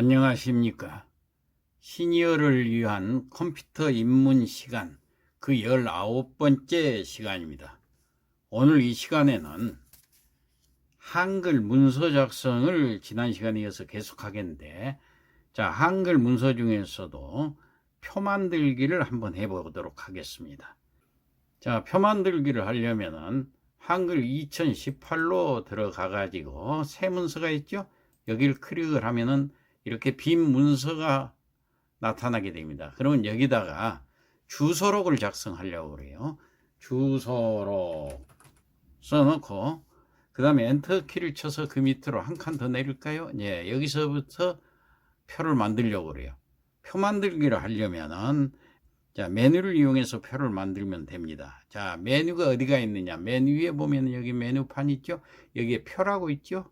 안녕하십니까. 시니어를 위한 컴퓨터 입문 시간 그 19번째 시간입니다. 오늘 이 시간에는 한글 문서 작성을 지난 시간에 이어서 계속하겠는데, 한글 문서 중에서도 표 만들기를 한번 해보도록 하겠습니다. 표 만들기를 하려면은 한글 2018로 들어가 가지고 새 문서가 있죠. 여기를 클릭을 하면은 이렇게 빈 문서가 나타나게 됩니다. 그러면 여기다가 주소록을 작성하려고 그래요. 주소록 써놓고 그 다음에 엔터 키를 쳐서 그 밑으로 한 칸 더 내릴까요? 예, 여기서부터 표를 만들려고 그래요. 표 만들기를 하려면은 메뉴를 이용해서 표를 만들면 됩니다. 메뉴가 어디가 있느냐? 메뉴 위에 보면 여기 메뉴판 있죠? 여기에 표라고 있죠?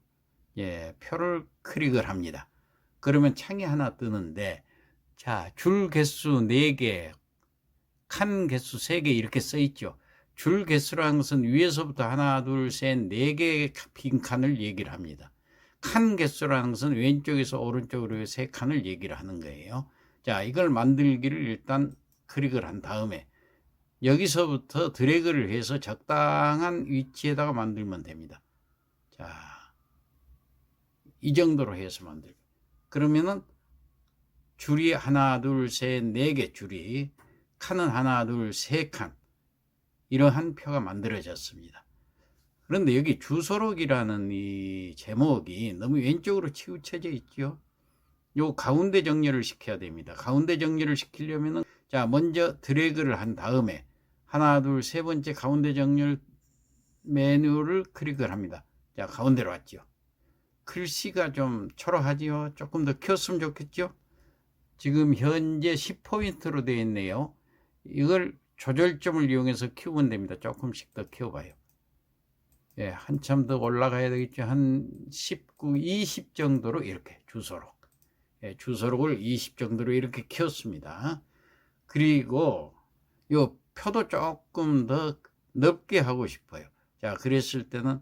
예, 표를 클릭을 합니다. 그러면 창이 하나 뜨는데, 줄 개수 4개, 칸 개수 3개 이렇게 써 있죠. 줄 개수라는 것은 위에서부터 하나, 둘, 셋, 4개의 빈 칸을 얘기를 합니다. 칸 개수라는 것은 왼쪽에서 오른쪽으로 3칸을 얘기를 하는 거예요. 이걸 만들기를 일단 클릭을 한 다음에 여기서부터 드래그를 해서 적당한 위치에다가 만들면 됩니다. 이 정도로 해서 만들고. 그러면은 줄이 하나, 둘, 셋, 4개 줄이, 칸은 하나, 둘, 3칸. 이러한 표가 만들어졌습니다. 그런데 여기 주소록이라는 이 제목이 너무 왼쪽으로 치우쳐져 있죠. 요 가운데 정렬을 시켜야 됩니다. 가운데 정렬을 시키려면은 먼저 드래그를 한 다음에 하나, 둘, 세 번째 가운데 정렬 메뉴를 클릭을 합니다. 가운데로 왔죠. 글씨가 좀 초라하지요. 조금 더 키웠으면 좋겠죠. 지금 현재 10포인트로 되어 있네요. 이걸 조절점을 이용해서 키우면 됩니다. 조금씩 더 키워봐요. 예, 한참 더 올라가야 되겠죠. 한 19, 20 정도로 이렇게 주소록. 예, 주소록을 20 정도로 이렇게 키웠습니다. 그리고 요 표도 조금 더 넓게 하고 싶어요. 그랬을 때는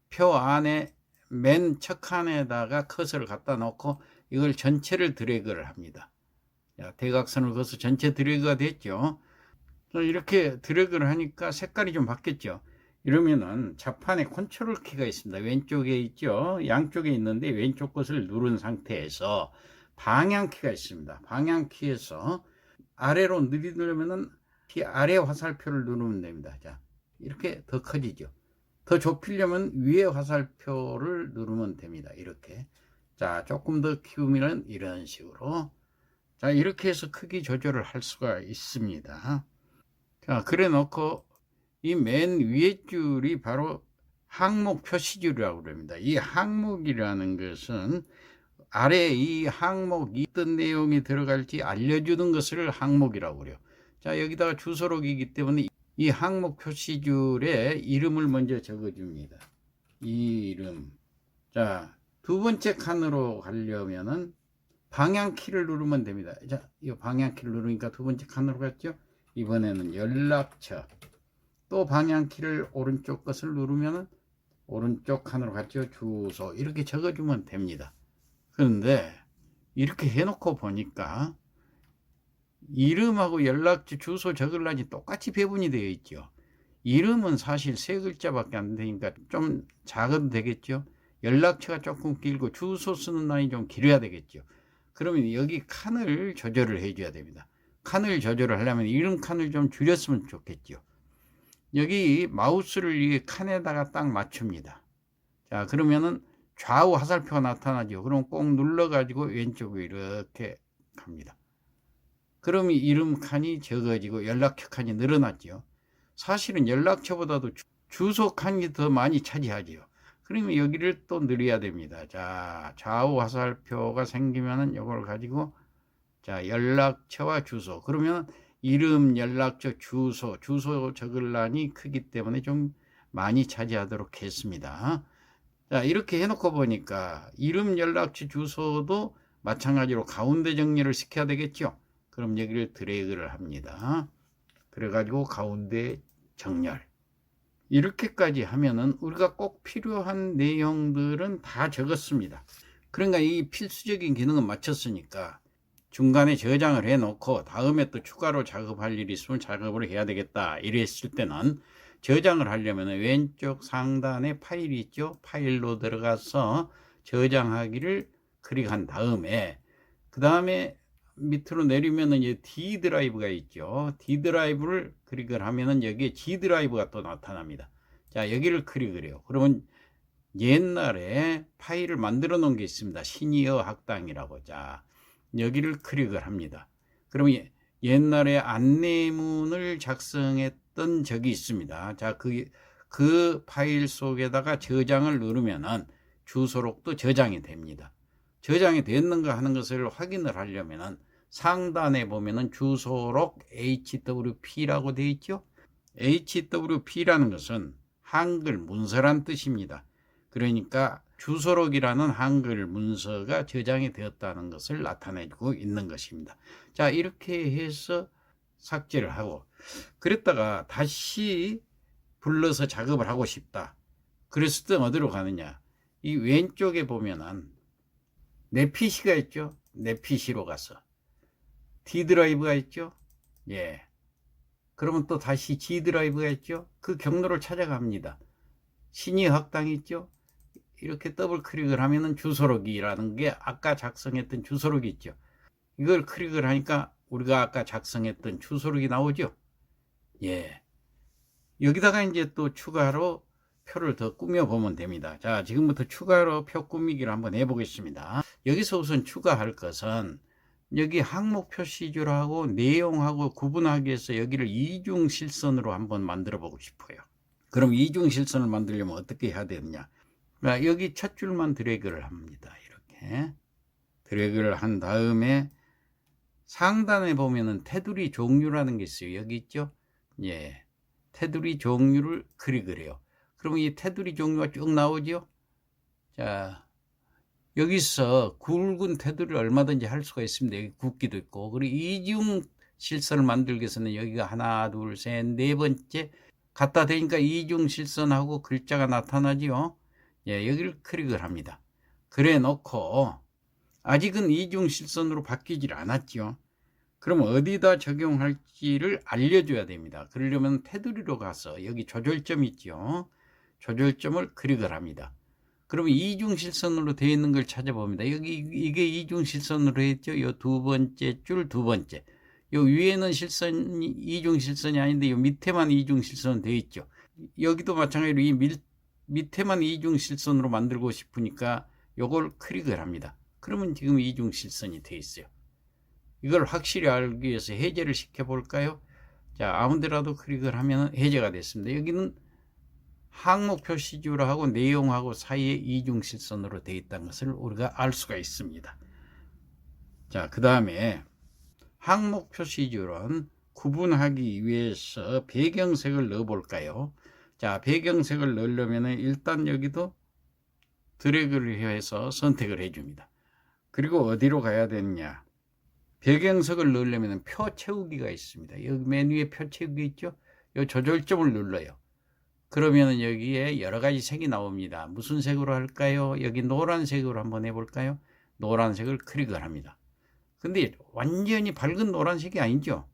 표 안에 맨 첫 칸에다가 커서를 갖다 놓고 이걸 전체를 드래그를 합니다. 대각선을 그어서 전체 드래그가 됐죠. 이렇게 드래그를 하니까 색깔이 좀 바뀌었죠. 이러면은 자판에 컨트롤 키가 있습니다. 왼쪽에 있죠. 양쪽에 있는데 왼쪽 것을 누른 상태에서 방향키가 있습니다. 방향키에서 아래로 누르면은 아래 화살표를 누르면 됩니다. 이렇게 더 커지죠. 더 좁히려면 위에 화살표를 누르면 됩니다. 이렇게. 조금 더 키우면 이런 식으로. 이렇게 해서 크기 조절을 할 수가 있습니다. 그래 놓고 이 맨 위에 줄이 바로 항목 표시줄이라고 합니다. 이 항목이라는 것은 아래 이 항목이 어떤 내용이 들어갈지 알려주는 것을 항목이라고 그래요. 여기다가 주소록이기 때문에 이 항목 표시줄에 이름을 먼저 적어줍니다. 이름. 두 번째 칸으로 가려면은 방향키를 누르면 됩니다. 이 방향키를 누르니까 두 번째 칸으로 갔죠. 이번에는 연락처. 또 방향키를 오른쪽 것을 누르면은 오른쪽 칸으로 갔죠. 주소. 이렇게 적어주면 됩니다. 그런데 이렇게 해놓고 보니까 이름하고 연락처, 주소 적으려니 똑같이 배분이 되어 있죠. 이름은 사실 3글자밖에 안 되니까 좀 작아도 되겠죠. 연락처가 조금 길고 주소 쓰는 라인이 좀 길어야 되겠죠. 그러면 여기 칸을 조절을 해줘야 됩니다. 칸을 조절을 하려면 이름 칸을 좀 줄였으면 좋겠죠. 여기 마우스를 이 칸에다가 딱 맞춥니다. 그러면은 좌우 화살표가 나타나죠. 그럼 꼭 눌러가지고 왼쪽으로 이렇게 갑니다. 그러면 이름 칸이 적어지고 연락처 칸이 늘어났죠. 사실은 연락처보다도 주소 칸이 더 많이 차지하죠. 그러면 여기를 또 늘려야 됩니다. 좌우 화살표가 생기면은 이걸 가지고 연락처와 주소. 그러면 이름, 연락처, 주소 적을 란이 크기 때문에 좀 많이 차지하도록 했습니다. 이렇게 해놓고 보니까 이름, 연락처, 주소도 마찬가지로 가운데 정렬을 시켜야 되겠죠. 그럼 여기를 드래그를 합니다. 그래가지고 가운데 정렬. 이렇게까지 하면은 우리가 꼭 필요한 내용들은 다 적었습니다. 그러니까 이 필수적인 기능은 마쳤으니까 중간에 저장을 해 놓고 다음에 또 추가로 작업할 일이 있으면 작업을 해야 되겠다 이랬을 때는 저장을 하려면 왼쪽 상단에 파일이 있죠. 파일로 들어가서 저장하기를 클릭한 다음에 그 다음에 밑으로 내리면은 이제 D 드라이브가 있죠. D 드라이브를 클릭을 하면은 여기에 G 드라이브가 또 나타납니다. 자, 여기를 클릭을 해요. 그러면 옛날에 파일을 만들어 놓은 게 있습니다. 시니어 학당이라고. 자, 여기를 클릭을 합니다. 그러면 옛날에 안내문을 작성했던 적이 있습니다. 자, 그 파일 속에다가 저장을 누르면은 주소록도 저장이 됩니다. 저장이 됐는가 하는 것을 확인을 하려면은 상단에 보면은 주소록 HWP라고 되어 있죠. HWP라는 것은 한글 문서란 뜻입니다. 그러니까 주소록이라는 한글 문서가 저장이 되었다는 것을 나타내고 있는 것입니다. 자, 이렇게 해서 삭제를 하고 그랬다가 다시 불러서 작업을 하고 싶다. 그랬을 때 어디로 가느냐? 이 왼쪽에 보면은 내 PC가 있죠. 내 PC로 가서 D 드라이브가 있죠. 예. 그러면 또 다시 G 드라이브가 있죠. 그 경로를 찾아갑니다. 시니어 학당이 있죠. 이렇게 더블 클릭을 하면은 주소록이라는 게 아까 작성했던 주소록이 있죠. 이걸 클릭을 하니까 우리가 아까 작성했던 주소록이 나오죠. 예. 여기다가 이제 또 추가로 표를 더 꾸며보면 됩니다. 자, 지금부터 추가로 표 꾸미기를 한번 해보겠습니다. 여기서 우선 추가할 것은 여기 항목 표시줄하고 내용하고 구분하기 위해서 여기를 이중실선으로 한번 만들어 보고 싶어요. 그럼 이중실선을 만들려면 어떻게 해야 되느냐? 여기 첫 줄만 드래그를 합니다. 이렇게 드래그를 한 다음에 상단에 보면은 테두리 종류라는 게 있어요. 여기 있죠? 예. 테두리 종류를 클릭을 해요. 그러면 이 테두리 종류가 쭉 나오죠? 자, 여기서 굵은 테두리를 얼마든지 할 수가 있습니다. 여기 굵기도 있고. 그리고 이중 실선을 만들기 위해서는 여기가 하나, 둘, 셋, 네 번째 갖다 대니까 이중 실선하고 글자가 나타나죠. 예, 여기를 클릭을 합니다. 그래 놓고 아직은 이중 실선으로 바뀌질 않았죠. 그럼 어디다 적용할지를 알려줘야 됩니다. 그러려면 테두리로 가서 여기 조절점 있죠. 조절점을 클릭을 합니다. 그러면 이중실선으로 되어 있는 걸 찾아봅니다. 여기 이게 이중실선으로 했죠. 요 두 번째 줄 두 번째. 요 위에는 이중실선이 아닌데 요 밑에만 이중실선 되어 있죠. 여기도 마찬가지로 이 밑에만 이중실선으로 만들고 싶으니까 요걸 클릭을 합니다. 그러면 지금 이중실선이 되어 있어요. 이걸 확실히 알기 위해서 해제를 시켜볼까요? 자, 아무데라도 클릭을 하면 해제가 됐습니다. 여기는 항목 표시줄하고 내용하고 사이에 이중실선으로 되어 있다는 것을 우리가 알 수가 있습니다. 자, 그 다음에 항목 표시줄은 구분하기 위해서 배경색을 넣어 볼까요? 자, 배경색을 넣으려면 일단 여기도 드래그를 해서 선택을 해줍니다. 그리고 어디로 가야 되느냐? 배경색을 넣으려면 표 채우기가 있습니다. 여기 맨 위에 표 채우기 있죠? 이 조절점을 눌러요. 그러면 여기에 여러 가지 색이 나옵니다. 무슨 색으로 할까요? 여기 노란색으로 한번 해볼까요? 노란색을 클릭을 합니다. 근데 완전히 밝은 노란색이 아니죠.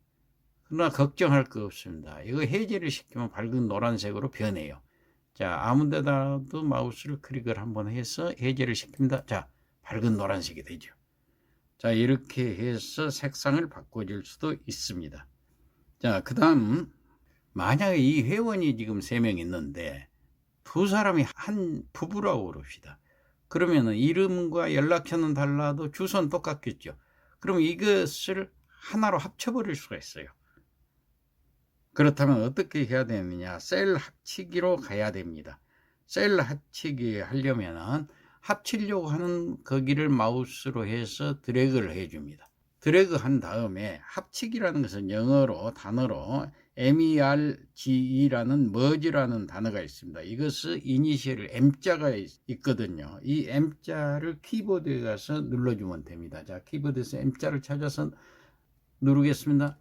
그러나 걱정할 거 없습니다. 이거 해제를 시키면 밝은 노란색으로 변해요. 자, 아무 데다도 마우스를 클릭을 한번 해서 해제를 시킵니다. 자, 밝은 노란색이 되죠. 자, 이렇게 해서 색상을 바꿔줄 수도 있습니다. 자, 그 다음 만약에 이 회원이 지금 3명 있는데 두 사람이 한 부부라고 그럽시다. 그러면은 이름과 연락처는 달라도 주소는 똑같겠죠. 그럼 이것을 하나로 합쳐버릴 수가 있어요. 그렇다면 어떻게 해야 되느냐? 셀 합치기로 가야 됩니다. 셀 합치기 하려면은 합치려고 하는 거기를 마우스로 해서 드래그를 해줍니다. 드래그 한 다음에 합치기라는 것은 영어로 단어로 merge라는 merge라는 단어가 있습니다. 이것은 이니셜 M자가 있거든요. 이 M자를 키보드에 가서 눌러주면 됩니다. 자, 키보드에서 M자를 찾아서 누르겠습니다.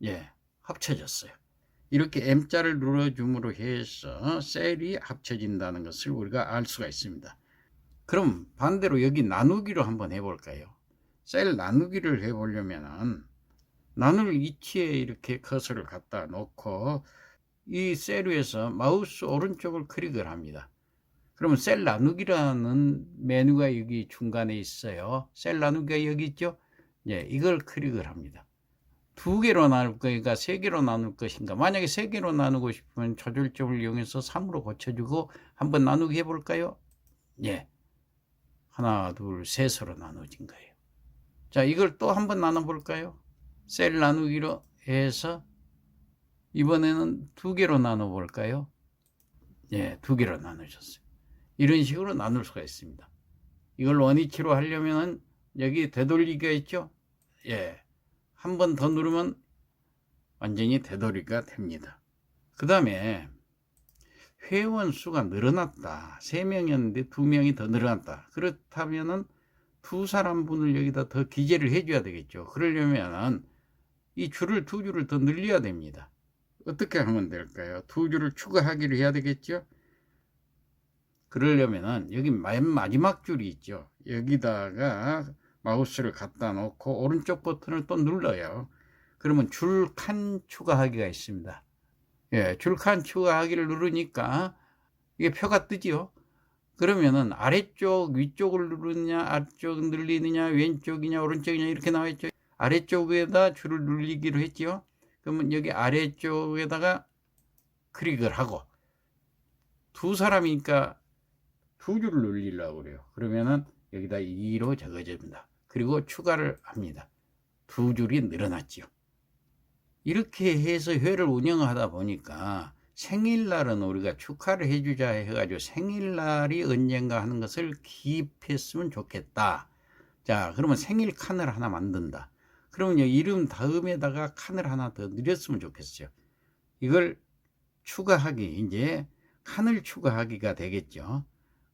예, 합쳐졌어요. 이렇게 M자를 눌러줌으로 해서 셀이 합쳐진다는 것을 우리가 알 수가 있습니다. 그럼 반대로 여기 나누기로 한번 해볼까요? 셀 나누기를 해보려면은 나눌 위치에 이렇게 커서를 갖다 놓고 이 셀 위에서 마우스 오른쪽을 클릭을 합니다. 그러면 셀 나누기라는 메뉴가 여기 중간에 있어요. 셀 나누기가 여기 있죠? 예, 이걸 클릭을 합니다. 2개로 나눌 거니까 3개로 나눌 것인가. 만약에 3개로 나누고 싶으면 조절점을 이용해서 3으로 고쳐주고 한번 나누기 해볼까요? 예, 하나, 둘, 셋으로 나눠진 거예요. 자, 이걸 또 한번 나눠볼까요? 셀 나누기로 해서 이번에는 2개로 나눠볼까요? 예, 2개로 나누셨어요. 이런 식으로 나눌 수가 있습니다. 이걸 원위치로 하려면 여기 되돌리기가 있죠? 예, 한 번 더 누르면 완전히 되돌리기가 됩니다. 그 다음에 회원 수가 늘어났다. 3명이었는데 2명이 더 늘어났다. 그렇다면은 2사람분을 여기다 더 기재를 해줘야 되겠죠. 그러려면 이 줄을 2줄을 더 늘려야 됩니다. 어떻게 하면 될까요? 2줄을 추가하기를 해야 되겠죠. 그러려면은 여기 맨 마지막 줄이 있죠. 여기다가 마우스를 갖다 놓고 오른쪽 버튼을 또 눌러요. 그러면 줄 칸 추가하기가 있습니다. 예, 줄 칸 추가하기를 누르니까 이게 표가 뜨지요. 그러면은 아래쪽 위쪽을 누르느냐, 아래쪽 늘리느냐, 왼쪽이냐, 오른쪽이냐 이렇게 나와 있죠. 아래쪽에다 줄을 눌리기로 했지요. 그러면 여기 아래쪽에다가 클릭을 하고 2사람이니까 2줄을 눌리려고 그래요. 그러면은 여기다 2로 적어집니다. 그리고 추가를 합니다. 2줄이 늘어났지요. 이렇게 해서 회를 운영하다 보니까 생일날은 우리가 축하를 해주자 해가지고 생일날이 언젠가 하는 것을 기입했으면 좋겠다. 자, 그러면 생일 칸을 하나 만든다. 그러면 이름 다음에다가 칸을 하나 더 늘렸으면 좋겠어요. 이걸 추가하기, 이제 칸을 추가하기가 되겠죠.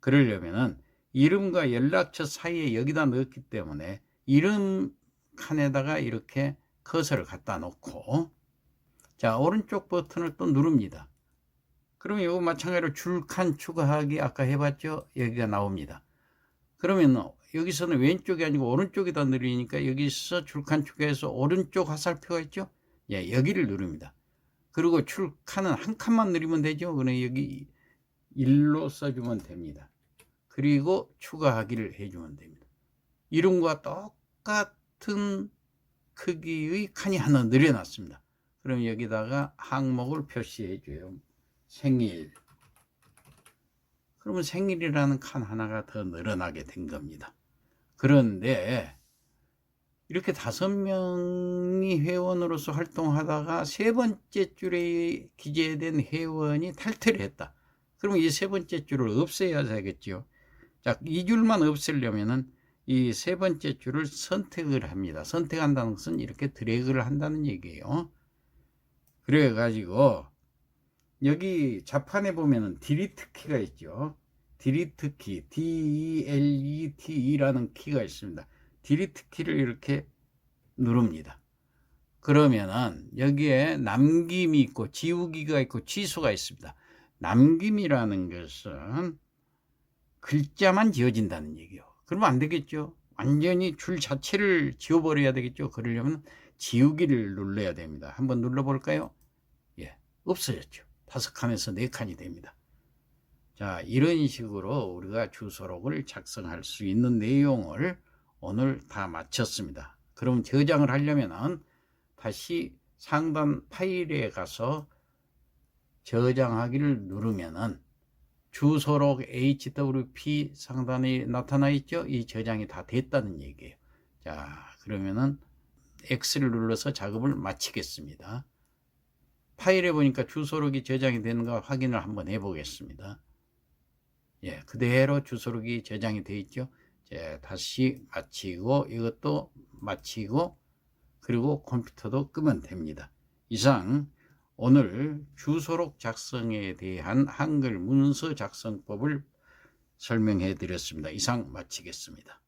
그러려면은 이름과 연락처 사이에 여기다 넣었기 때문에 이름 칸에다가 이렇게 커서를 갖다 놓고, 자, 오른쪽 버튼을 또 누릅니다. 그러면 이거 마찬가지로 줄칸 추가하기 아까 해봤죠? 여기가 나옵니다. 그러면 여기서는 왼쪽이 아니고 오른쪽에다 누르니까 여기서 줄칸 추가해서 오른쪽 화살표가 있죠? 예, 여기를 누릅니다. 그리고 줄칸은 한 칸만 누르면 되죠? 그럼 여기 1로 써주면 됩니다. 그리고 추가하기를 해주면 됩니다. 이름과 똑같은 크기의 칸이 하나 늘여놨습니다. 그럼 여기다가 항목을 표시해 줘요. 생일. 그러면 생일이라는 칸 하나가 더 늘어나게 된 겁니다. 그런데 이렇게 5명이 회원으로서 활동하다가 3번째 줄에 기재된 회원이 탈퇴를 했다. 그러면 이 3번째 줄을 없애야 되겠죠. 자, 이 줄만 없애려면은 이 3번째 줄을 선택을 합니다. 선택한다는 것은 이렇게 드래그를 한다는 얘기예요. 그래 가지고 여기 좌판에 보면은 딜리트 키가 있죠. 딜리트 키, DELETE라는 키가 있습니다. 딜리트 키를 이렇게 누릅니다. 그러면은 여기에 남김이 있고 지우기가 있고 취소가 있습니다. 남김이라는 것은 글자만 지워진다는 얘기예요. 그러면 안 되겠죠. 완전히 줄 자체를 지워버려야 되겠죠. 그러려면 지우기를 눌러야 됩니다. 한번 눌러볼까요? 예, 없어졌죠. 5칸에서 4칸이 됩니다. 자, 이런 식으로 우리가 주소록을 작성할 수 있는 내용을 오늘 다 마쳤습니다. 그럼 저장을 하려면 다시 상단 파일에 가서 저장하기를 누르면은 주소록 HWP 상단에 나타나 있죠? 이 저장이 다 됐다는 얘기예요. 자, 그러면은 X를 눌러서 작업을 마치겠습니다. 파일에 보니까 주소록이 저장이 되는가 확인을 한번 해 보겠습니다. 예, 그대로 주소록이 저장이 되어 있죠. 자, 다시 마치고 이것도 마치고 그리고 컴퓨터도 끄면 됩니다. 이상 오늘 주소록 작성에 대한 한글 문서 작성법을 설명해 드렸습니다. 이상 마치겠습니다.